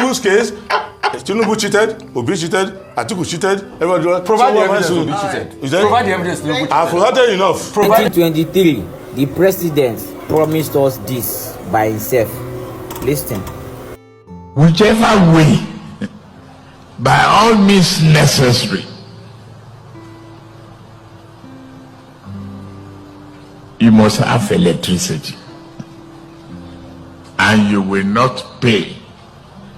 Tinubu's case, Tinubu cheated, Obi cheated, Atiku cheated, everybody. Provide the evidence Obi cheated. Provide the evidence Tinubu cheated. I've provided enough. 2023, the president promised us this by himself. Listen. Whichever way, by all means necessary, you must have electricity, and you will not pay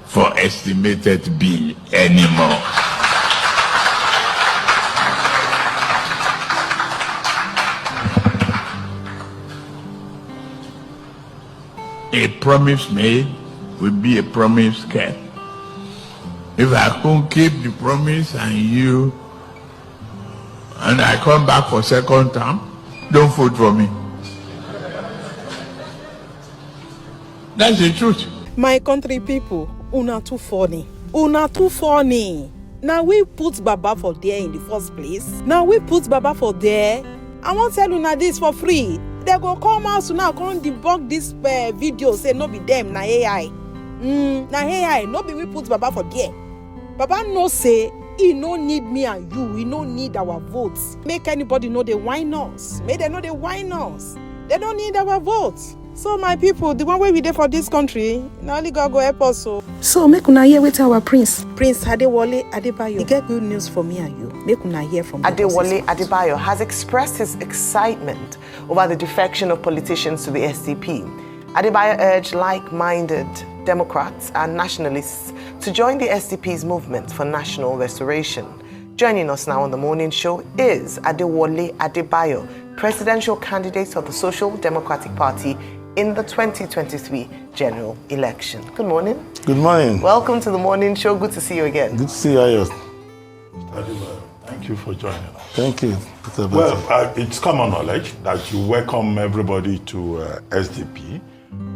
for estimated bill anymore. A promise made will be a promise kept. If I can't keep the promise and I come back for second term, don't vote for me. That's the truth. My country people, una too funny. Una too funny. Now we put Baba for there in the first place. Now we put Baba for there. I won't tell una this for free. They go come out so now come debunk this video, say no be them, na AI. Na AI, no be we put Baba for there. Baba no say he no need me and you, he no need our votes. Make anybody know they whine us. Make them know they whine us. They don't need our votes. So my people, the one way we there for this country, now only God go help us. So make una hear with our Prince Adewole Adebayo. He get good news for me and you. Make una hear from Adewole Adebayo has expressed his excitement over the defection of politicians to the SDP. Adebayo urged like-minded Democrats and nationalists to join the SDP's movement for national restoration. Joining us now on the morning show is Adewole Adebayo, presidential candidate of the Social Democratic Party in the 2023 general election. Good morning. Good morning. Welcome to the morning show. Good to see you again. Good to see you, Ayo. Thank you for joining us. Thank you. Well, it's common knowledge that you welcome everybody to SDP.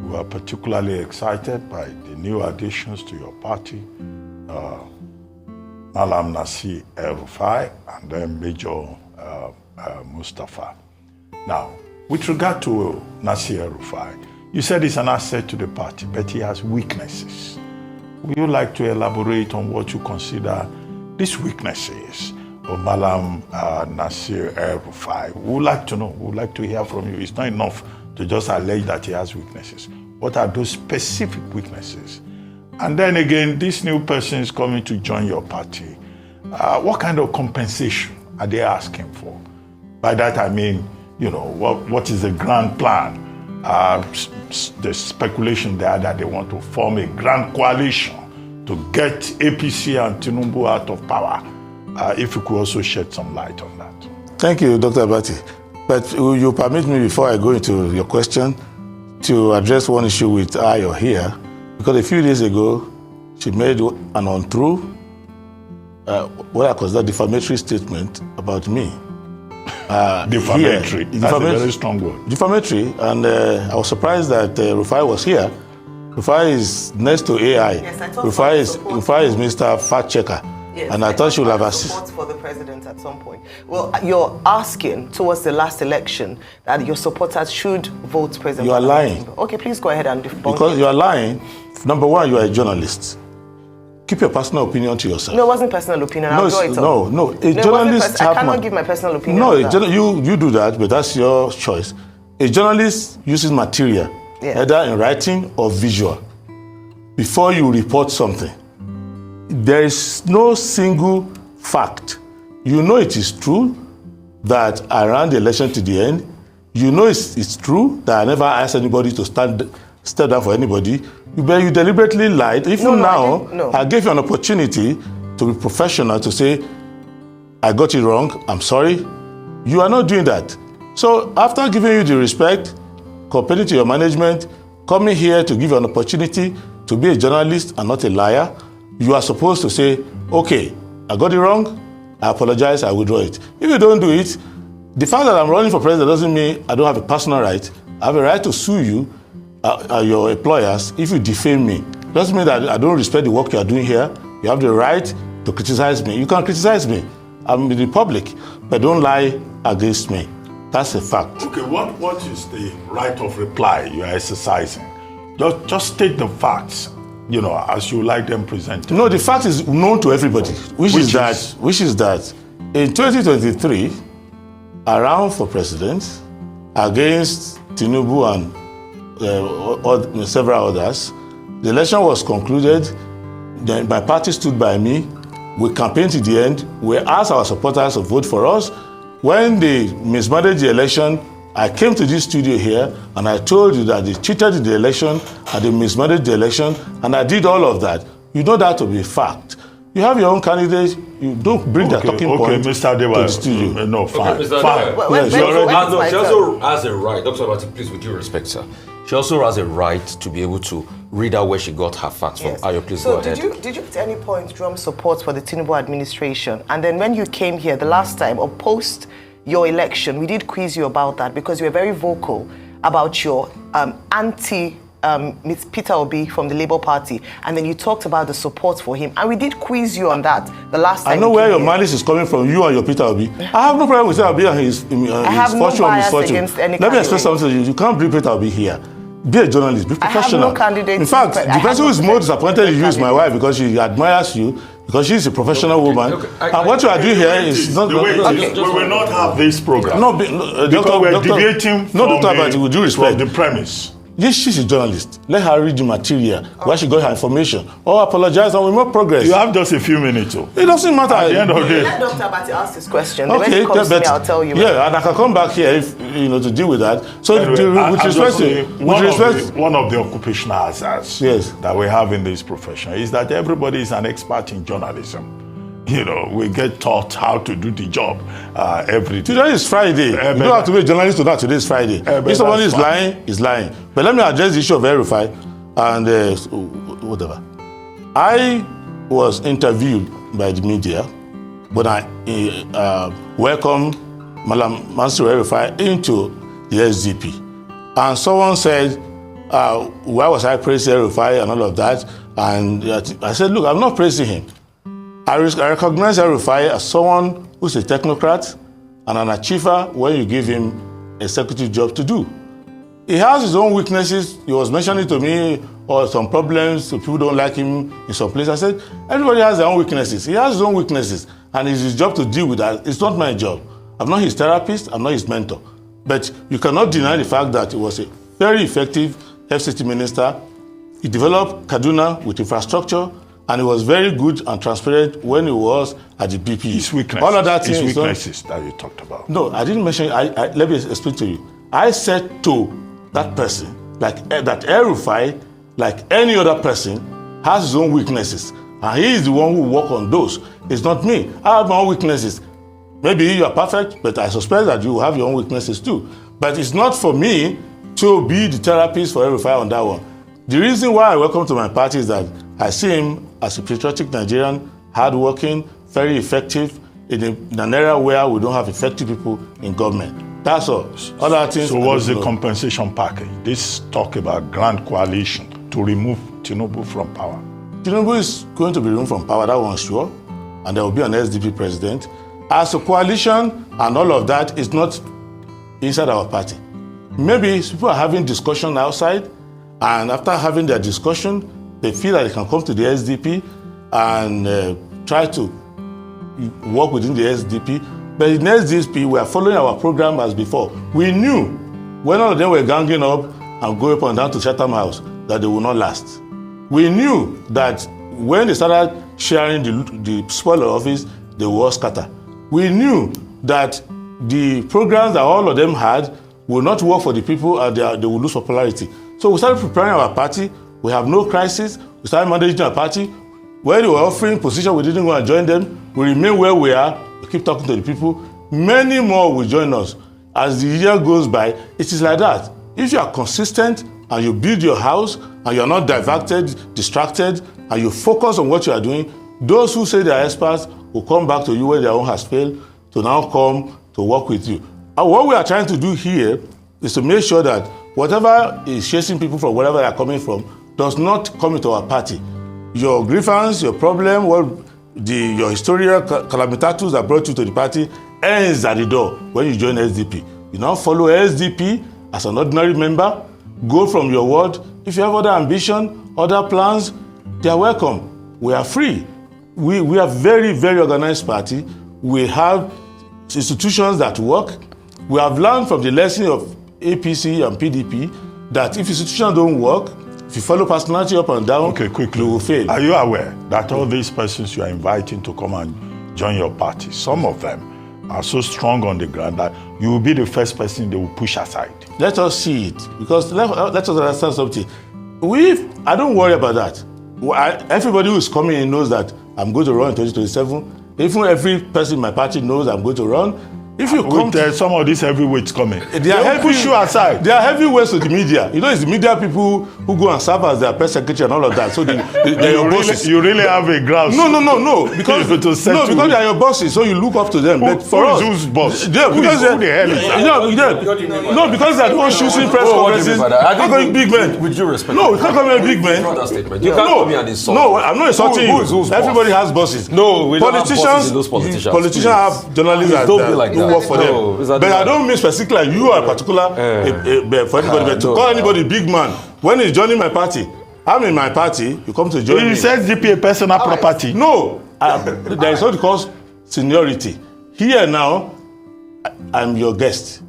We are particularly excited by the new additions to your party, Malam Nasir El-Rufai and then Major Mustafa. Now, with regard to Nasir El-Rufai, you said he's an asset to the party, but he has weaknesses. Would you like to elaborate on what you consider these weaknesses of Malam Nasir El-Rufai? We would like to know, we would like to hear from you. It's not enough to just allege that he has weaknesses. What are those specific weaknesses? And then again, this new person is coming to join your party. What kind of compensation are they asking for? By that I mean, you know, what is the grand plan? The speculation there that they want to form a grand coalition to get APC and Tinubu out of power. If you could also shed some light on that. Thank you, Dr. Abati. But you permit me, before I go into your question, to address one issue with Ayo here, because a few days ago, she made an untrue, what I consider defamatory statement about me. Defamatory. That's a very strong word. Defamatory, and I was surprised that Rufai was here. Rufai is next to AI. Yes, I thought Rufai is Mr. Fact Checker. Yes, and I thought she would have assisted for the president at some point. Well, you're asking towards the last election that your supporters should vote President. You are lying. Okay, please go ahead and debunk. Because you are lying. Number one, you are a journalist. Keep your personal opinion to yourself. No, it wasn't personal opinion. I'll draw it up. No. A journalist I cannot give my personal opinion. No, you do that, but that's your choice. A journalist uses material, either in writing or visual, before you report something. There is no single fact. You know it is true that I ran the election to the end. You know it's true that I never asked anybody to step down for anybody. But you deliberately lied. Even I gave you an opportunity to be professional, to say, I got it wrong, I'm sorry. You are not doing that. So after giving you the respect, comparing to your management, coming here to give you an opportunity to be a journalist and not a liar, you are supposed to say, okay, I got it wrong, I apologize, I withdraw it. If you don't do it, the fact that I'm running for president doesn't mean I don't have a personal right. I have a right to sue you, your employers, if you defame me. It doesn't mean that I don't respect the work you are doing here. You have the right to criticize me. You can criticize me. I'm in the public, but don't lie against me. That's a fact. Okay, what is the right of reply you are exercising? Just state the facts as you like them presented? No, the fact is known to everybody, which is that in 2023, I ran for president against Tinubu and several others. The election was concluded. Then my party stood by me. We campaigned to the end. We asked our supporters to vote for us. When they mismanaged the election, I came to this studio here and I told you that they cheated in the election and they mismanaged the election, and I did all of that. You know that to be a fact. You have your own candidate. You don't bring the talking point Mr. Adebayo, to the studio. No, fine. Mr. Fine. Yes, she also has a right, Dr. Abati, please, with due respect, sir. She also has a right to be able to read out where she got her facts from. Ayo, please go ahead. Did you at any point drum support for the Tinubu administration? And then when you came here the last time, or post your election, we did quiz you about that because you were very vocal about your Ms. Peter Obi from the Labour Party, and then you talked about the support for him, and we did quiz you on that the last time. I know where your malice is coming from, you and your Peter Obi. I have no problem with Peter Obi and his fortune or misfortune. Let me express something to you. You can't bring Peter Obi here. Be a journalist, be professional. I have no candidate. In fact, the person who is more disappointed in you is my wife, because she admires you, because she's a professional woman. And what you are doing here is not... We will not have this program. Because we're deviating from the premise. Yes, she's a journalist. Let her read the material where she got her information, or apologize, and we make progress. You have just a few minutes. It doesn't matter. At the end of the day. Let Dr. Abati ask this question. When he comes to me, I'll tell you. Yeah, and I can come back here if, to deal with that. So, anyway, with respect, one of the occupational hazards that we have in this profession is that everybody is an expert in journalism. We get taught how to do the job every day. Today is Friday. You don't have to be a journalist to that. Today is Friday. If somebody is lying, he's lying. But let me address the issue of Verify and whatever. I was interviewed by the media when I welcomed Malam Mansur Verify into the SDP. And someone said, why was I praising Verify and all of that? And I said, look, I'm not praising him. I recognize Rufai as someone who's a technocrat and an achiever when you give him a executive job to do. He has his own weaknesses. He was mentioning to me some problems, so people don't like him in some places. I said, everybody has their own weaknesses. He has his own weaknesses, and it's his job to deal with that. It's not my job. I'm not his therapist. I'm not his mentor. But you cannot deny the fact that he was a very effective FCT minister. He developed Kaduna with infrastructure, and he was very good and transparent when he was at the BP. His weaknesses. All of that his weaknesses that you talked about. No, I didn't mention. Let me explain to you. I said to that person, that Rufai, like any other person, has his own weaknesses, and he is the one who work on those. It's not me. I have my own weaknesses. Maybe you are perfect, but I suspect that you have your own weaknesses too. But it's not for me to be the therapist for Rufai on that one. The reason why I welcome to my party is that I see him as a patriotic Nigerian, hardworking, very effective in an era where we don't have effective people in government. That's all. Other things. So what's the compensation package? This talk about grand coalition to remove Tinubu from power. Tinubu is going to be removed from power, that one's sure, and there will be an SDP president. As a coalition and all of that is not inside our party. Maybe people are having discussion outside, and after having their discussion, they feel that they can come to the SDP and try to work within the SDP. But in the SDP, we are following our program as before. We knew when all of them were ganging up and going up and down to Chatham House that they would not last. We knew that when they started sharing the spoil of office, they would all scatter. We knew that the programs that all of them had will not work for the people and they will lose popularity. So we started preparing our party. We have no crisis. We started managing our party. When they were offering position, we didn't go and join them. We remain where we are. We keep talking to the people. Many more will join us. As the year goes by, it is like that. If you are consistent and you build your house and you are not diverted, distracted, and you focus on what you are doing, those who say they are experts will come back to you when their own has failed to now come to work with you. And what we are trying to do here is to make sure that whatever is chasing people from wherever they are coming from does not come into our party. Your grievance, your problem, your historical calamitatus that brought you to the party ends at the door when you join SDP. You now follow SDP as an ordinary member, go from your word. If you have other ambition, other plans, they are welcome. We are free. We are very, very organized party. We have institutions that work. We have learned from the lesson of APC and PDP that if institutions don't work, if you follow personality up and down, quickly, you will fail. Are you aware that all these persons you are inviting to come and join your party, some of them are so strong on the ground that you will be the first person they will push aside? Let us see it, because let us understand something. I don't worry about that. Everybody who is coming in knows that I'm going to run in 2027. Even every person in my party knows I'm going to run. If you come some of these heavyweights coming, they will push you aside. They are heavyweights to the media. You know, it's the media people who go and serve as their press secretary and all of that. So they are your bosses. You really have a grouse. No. Because they are your bosses, so you look up to them. But for us, who's boss? Yeah, because who the hell is that? No, because they are the ones choosing press conferences. How come big men? With due respect. No, we can't come here big men. You can't come here and insult. No, I'm not insulting you. Everybody has bosses. No, we don't have bosses in those politicians. Politicians have journalists that work for them. But I don't mean specifically like you are particular for anybody. But to call anybody big man when he's joining my party, I'm in my party. You come to join me. You said GP a personal property. No, there is what called seniority. Here now, I'm your guest.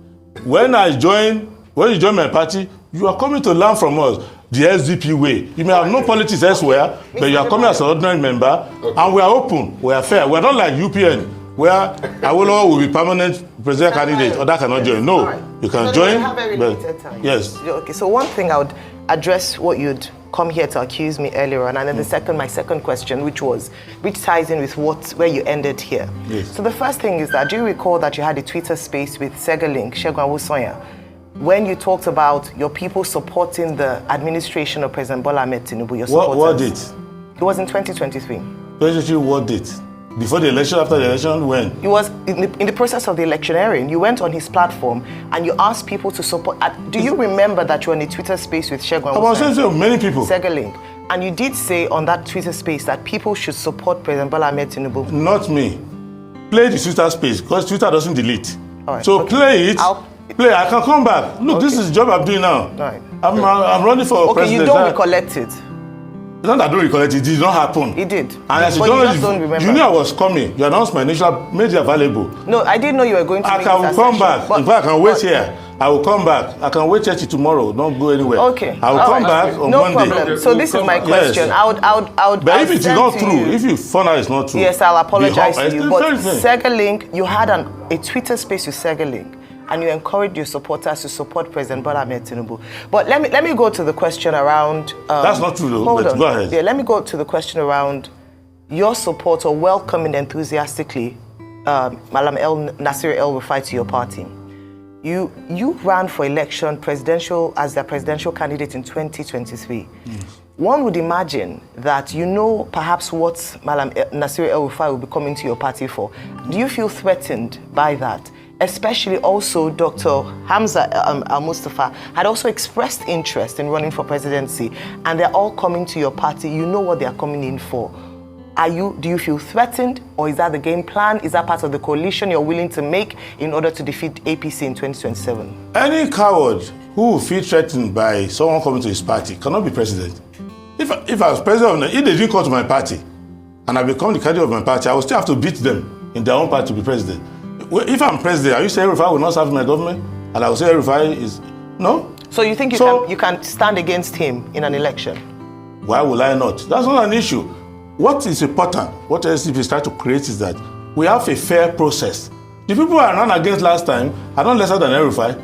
When you join my party, you are coming to learn from us the SDP way. You may have no politics elsewhere, but you are coming as an ordinary member, and we are open, we are fair. We are not like UPN, where Adewole will be permanent president candidate, or that cannot join. No, you can join. But, yes. Okay, so one thing I would address what you'd come here to accuse me earlier on, and then my second question, which ties in with where you ended here. Yes. So the first thing is that, do you recall that you had a Twitter space with Segalink, Segun Awosanya, when you talked about your people supporting the administration of President Bola Ahmed Tinubu, your supporters? What date? It was in 2023. 2023, what date? Before the election, after the election, when? It was in the process of the electioneering. You went on his platform and you asked people to support. Do you remember that you were in a Twitter space with Segun? I was saying to many people. Segalink. And you did say on that Twitter space that people should support President Bola Ahmed Tinubu. Not me. Play the Twitter space, because Twitter doesn't delete. Right, so okay. Play it. I can come back. Look, This is the job I'm doing now. Right. I'm running for president. Okay, you don't recollect it. It's not that I don't recollect it. It did not happen. It did. And as but you just don't remember. You knew I was coming. You announced my initial, made it available. No, I didn't know you were going to. I will come back. In fact, I can wait here. I will come back. I can wait here till tomorrow. Don't go anywhere. Okay. I will come back on no Monday. No problem. So this is my question. Yes. I would. But if it is not true, if you found out it's not true, yes, I'll apologize to you. But Segalink, you had a Twitter space with Segalink, and you encouraged your supporters to support President Bola Ahmed Tinubu. But let me go to the question around. That's not true, though. But go ahead. Yeah, let me go to the question around your support or welcoming enthusiastically Malam Nasir El-Rufai to your party. You ran for election as the presidential candidate in 2023. Yes. One would imagine that you know perhaps what Malam Nasir El-Rufai will be coming to your party for. Do you feel threatened by that? Especially also Dr. Hamza Al-Mustafa had also expressed interest in running for presidency, and they're all coming to your party. You know what they're coming in for. Do you feel threatened, or is that the game plan? Is that part of the coalition you're willing to make in order to defeat APC in 2027? Any coward who will feel threatened by someone coming to his party cannot be president. If I was president, if they didn't come to my party and I become the candidate of my party, I will still have to beat them in their own party to be president. If I'm president, are you saying El-Rufai will not serve my government? And I will say El-Rufai is... No? So you think you can stand against him in an election? Why will I not? That's not an issue. What is important, what SDP is trying to create is that we have a fair process. The people I ran against last time are not lesser than El-Rufai.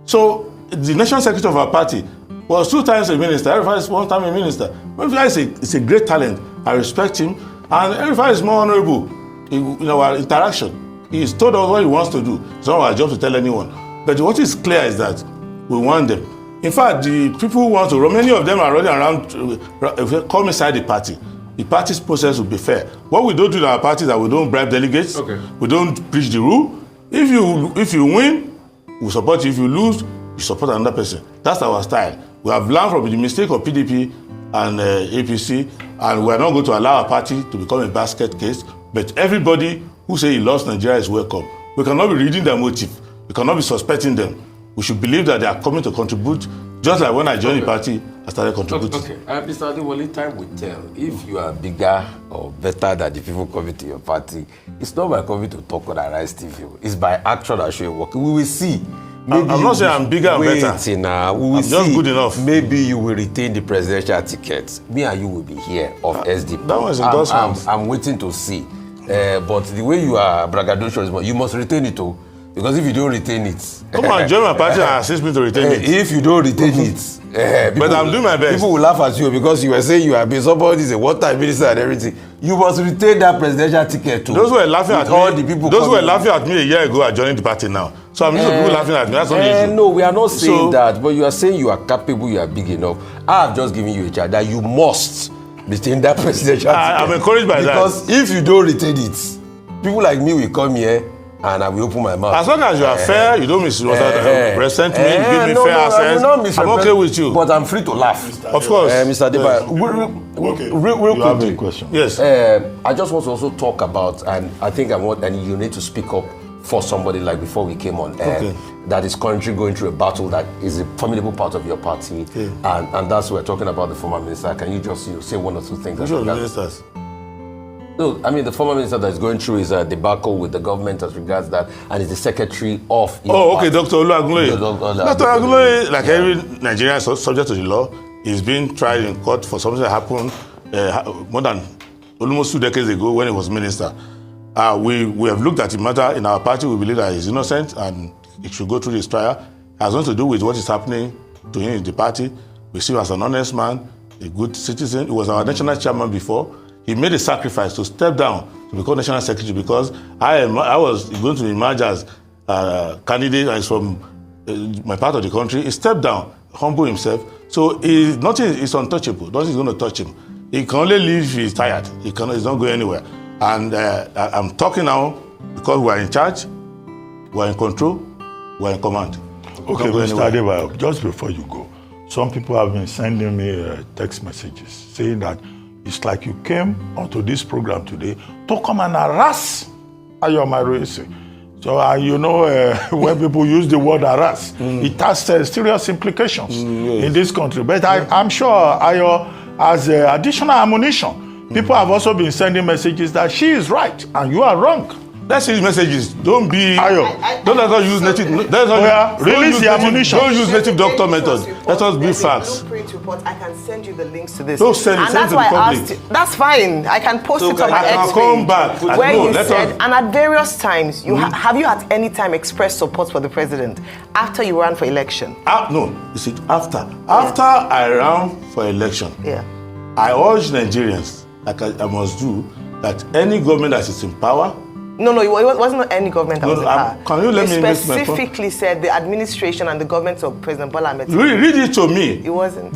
So the national secretary of our party was 2 times a minister. El-Rufai is 1 time a minister. El-Rufai is a great talent. I respect him. And El-Rufai is more honorable in our interaction. He's told us what he wants to do. It's not our job to tell anyone. But what is clear is that we want them. In fact, the people who want to run, many of them are running around, come inside the party. The party's process will be fair. What we don't do in our party is that we don't bribe delegates. Okay. We don't preach the rule. If you win, we support you. If you lose, you support another person. That's our style. We have learned from the mistake of PDP and APC, and we are not going to allow our party to become a basket case. But everybody who say he lost Nigeria is welcome. We cannot be reading their motive. We cannot be suspecting them. We should believe that they are coming to contribute Just like when I joined the party, I started contributing. Okay. Mr. Adewole, time will tell. If you are bigger or better than the people coming to your party, it's not by coming to talk on Arise TV. It's by action that show you work. We will see. Maybe I'm not saying I'm bigger and better. Now. We will I'm just good enough. Maybe you will retain the presidential ticket. Me and you will be here of SDP. That was endorsement. I'm waiting to see. But the way you are braggadocious, you must retain it too. Because if you don't retain it... Come on, join my party and assist me to retain it. If you don't retain it... but I'm doing my best. People will laugh at you because you were saying you have been somebody is a one-time minister and everything. You must retain that presidential ticket too. Those who were laughing at me, all the people those who were laughing at me a year ago are joining the party now. So I'm used to people laughing at me. That's not the issue. No, we are not saying that, but you are saying you are capable, you are big enough. I have just given you a charge that you must retain that presidential ticket. I'm encouraged by because that. If you don't retain it, people like me will come here and I will open my mouth. As long as you are fair, you don't misrepresent me, give me fair access, I'm okay with you. But I'm free to laugh. Of course. Mr. Adebayo, real You have a quickly. question. Yes. I just want to also talk about, and I think and you need to speak up for somebody like before we came on air, that is currently going through a battle that is a formidable part of your party, and that's what we're talking about the former minister. Can you just say one or two things? Which of the ministers? No, I mean the former minister that is going through his debacle with the government as regards that, and is the secretary of. Okay, Dr. Oluwagunloye. Dr. Oluwagunloye, like every Nigerian subject to the law, is being tried in court for something that happened more than almost 2 decades ago when he was minister. We have looked at the matter in our party. We believe that he's innocent and it should go through this trial. It has nothing to do with what is happening to him in the party. We see him as an honest man, a good citizen. He was our national chairman before. He made a sacrifice to step down to become national secretary because I was going to emerge as a candidate and from my part of the country. He stepped down, humbled himself. So nothing is untouchable. Nothing is going to touch him. He can only leave if he's tired. He's not going anywhere. And I'm talking now because we are in charge, we are in control, we are in command. Okay, Mr. Adebayo, just before you go, some people have been sending me text messages saying that it's like you came onto this program today to come and harass Ayomaroese. So, when people use the word harass, it has serious implications in this country. But I'm sure Ayo has additional ammunition. People have also been sending messages that she is right and you are wrong. Let's use messages. Don't be. Don't let us use native. Release the ammunition. Don't use native doctor method. Let us be facts. Blueprint report. I can send you the links to this. Don't send it to the public. That's fine. I can post it on my X page. Come back. Where you said, and at various times, have you at any time expressed support for the president after you ran for election? No, you see, after I ran for election, I urge Nigerians, like I must do, that any government that is in power. No, it wasn't any government that was in power. Can you let me specifically said the administration and the government of President Bola Ahmed Tinubu. Read it to me. It wasn't.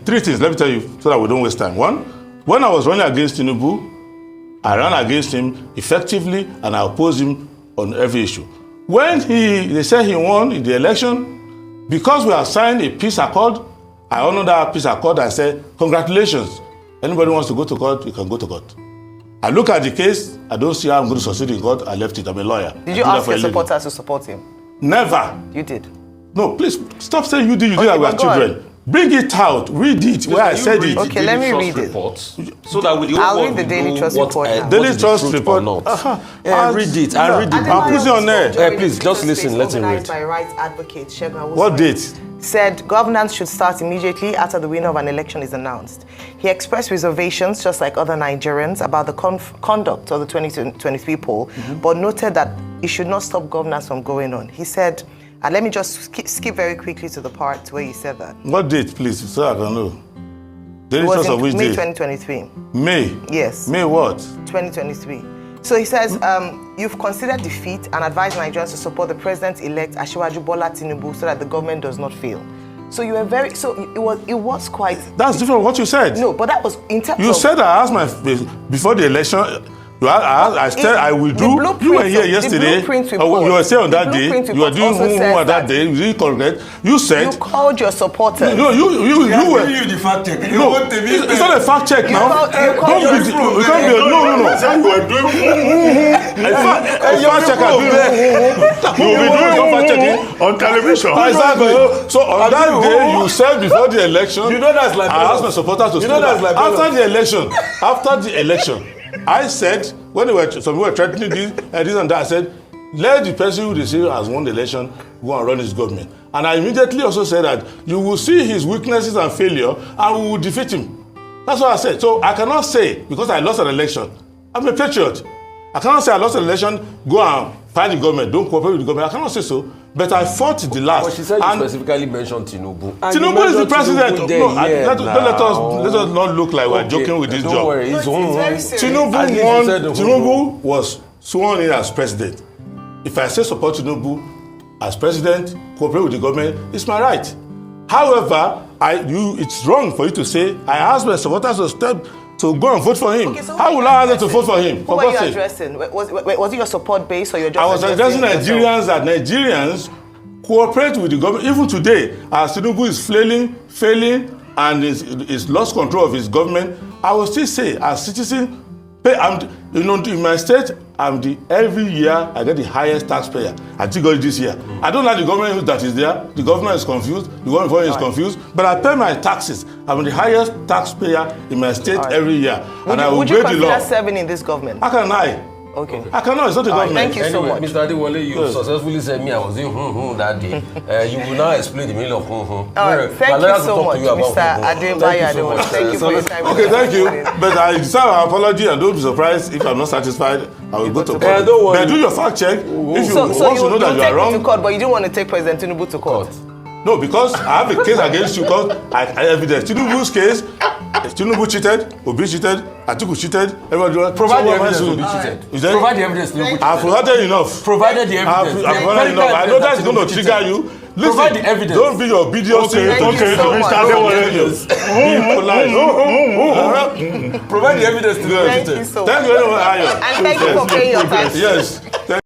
Three things. Let me tell you so that we don't waste time. One, when I was running against Tinubu, I ran against him effectively and I opposed him on every issue. When they said he won the election, because we have signed a peace accord, I honored that peace accord and said, congratulations. Anybody wants to go to court, you can go to court. I look at the case, I don't see how I'm going to succeed in court, I left it, I'm a lawyer. Did you ask your supporters to support him? Never. You did? No, please, stop saying you did that we are children. Bring it out, read it, where I said it. Okay, let me read it. So that with the I'll read the Daily Trust report now. Daily Trust report. Read it, I'll read it. I'll put it on there. Please, just listen, let him read. Organized by rights advocate Shegun. What date? Said governance should start immediately after the winner of an election is announced. He expressed reservations, just like other Nigerians, about the conduct of the 2023 poll, but noted that it should not stop governance from going on. He said, and let me just skip very quickly to the part where he said that. What date, please, so I can know? It was in May 2023. May? Yes. May what? 2023. So he says, you've considered defeat and advised Nigerians to support the president-elect Asiwaju Bola Tinubu so that the government does not fail. So you were it was quite... That's different from what you said. No, but that was in terms You said I asked before the election, I will do. You were here yesterday. You were saying on that day. You were doing on that day. You didn't correct. You said. You called your supporters. No, you were. You the fact check. No, it's not a fact check now. You called your You can't be. No. Fact checker. You will be doing your fact checking on television. Exactly. So on that day, you said before the election. You know that's like. I asked my supporters to stay back. After the election, I said when some people were threatening this and that, I said, let the person who they say has won the election go and run his government. And I immediately also said that you will see his weaknesses and failure, and we will defeat him. That's what I said. So I cannot say because I lost an election. I'm a patriot. I cannot say I lost an election, go and fight the government, don't cooperate with the government. I cannot say so. But I fought the last. But she said you specifically mentioned Tinubu. Tinubu is the president. Let us not look like we're joking with this job. Don't worry, it's Tinubu was sworn in as president. If I say support Tinubu as president, cooperate with the government, it's my right. However, it's wrong for you to say, I asked my supporters to go and vote for him. Okay, so how will I ask them to vote for him? Who were you addressing? Was it your support base or your just? I was addressing Nigerians that Nigerians cooperate with the government. Even today, as Tinubu is failing, and is lost control of his government, I will still say, as citizen, in my state, every year I get the highest taxpayer. I think got it this year. I don't like the government that is there. The government is confused. The government is confused. But I pay my taxes. I'm the highest taxpayer in my state every year. And I will break the law. Would you consider serving in this government? How can I? Okay. I cannot. It's not a government. Thank you so much. Mr. Adewole, you successfully said me I was doing that day. You will now explain the meaning of Thank you so much, Mr. Adebayo. Thank you for your time. Okay, thank you. But I deserve an apology, and don't be surprised if I'm not satisfied. I will go to court. Don't worry. But do your fact check. If you want to know that you are wrong. To court, but you don't want to take President Tinubu to court. No, because I have a case against you because I evidence. Tinubu's case, Tinubu cheated, Obi cheated, Atiku cheated, everybody. Provide the evidence Obi cheated. Provide the evidence Tinubu cheated. I've provided enough. Provided the evidence. I've provided enough. I know that's going to trigger you. Listen, provide the evidence. Don't be your video. Okay, Mr. Adewole. Provide the evidence to the Thank you so much. Thank you very much, Ayo. And thank you for paying your taxes. Yes.